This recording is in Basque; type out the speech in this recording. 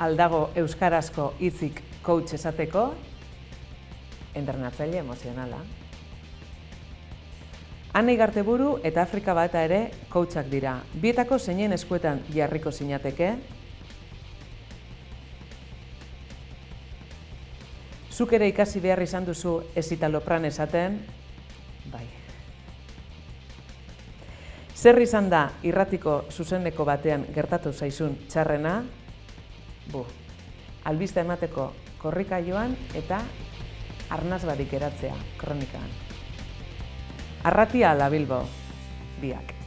aldago euskarazko hitzik coach esateko, entrenatzaile emozionala. Ane Igarteburu eta Afrika Bata ere coachak dira. Bietako zeinen eskuetan jarriko zinateke? Zuk ere ikasi behar izan duzu escitalopram esaten? Bai. Zer izan da irratiko zuzeneko batean gertatu zaizun txarrena? Albiste emateko korrika joan eta arnaz barik eratzea kronikan. Arratia ala Bilbo, biak.